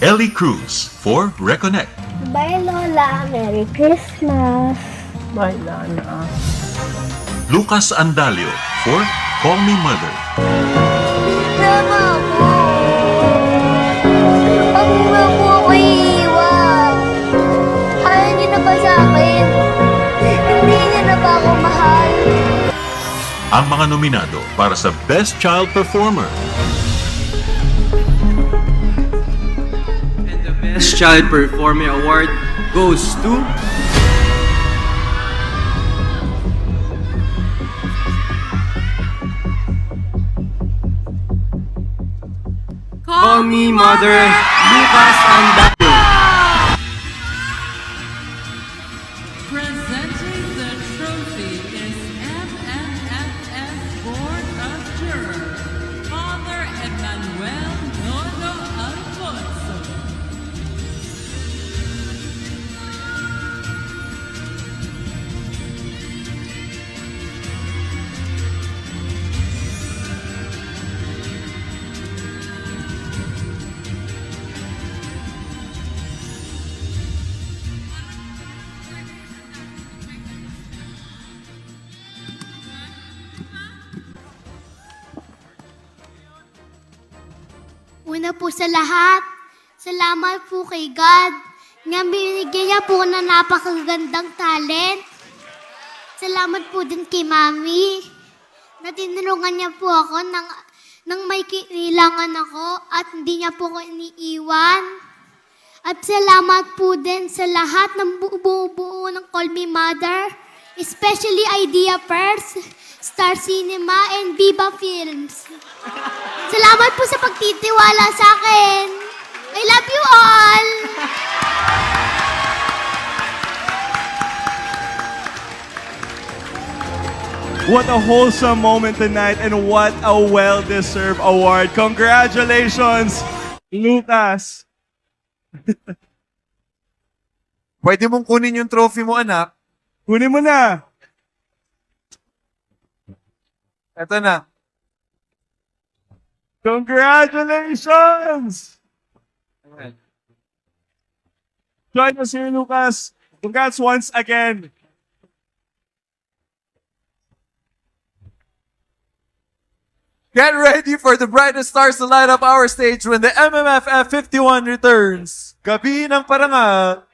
Ellie Cruz for Reconnect. Bye, Lola. Merry Christmas. Bye, Lana. Lucas Andalio for Call Me Mother. Tama po. Huwag mo po ako iiwan. Ayaw niyo na ba sa akin? Hindi niyo na ba ako mahal? Ang mga nominado para sa Best Child Performer. And the Best Child Performer Award goes to Call Me Mother, Lucas Andalio. Presenting the trophy is MMFF Board of Jurors, Father Emmanuel Nono Alfonso. Una po sa lahat, salamat po kay God nga binigyan niya po na napakagandang talent. Salamat po din kay Mami na tinulungan niya po ako nang may kailangan ako at hindi niya po ako iniiwan. At salamat po din sa lahat ng buo ng Call Me Mother, especially Idea First, Star Cinema, and Viva Films. Salamat po sa pagtitiwala sa akin. I love you all! What a wholesome moment tonight and what a well-deserved award. Congratulations, Lucas. Pwede mong kunin yung trophy mo, anak. Kunin mo na. Eto na. Congratulations! Join us here, Lucas. Congrats once again. Get ready for the brightest stars to light up our stage when the MMFF 51 returns. Gabi ng Parangal.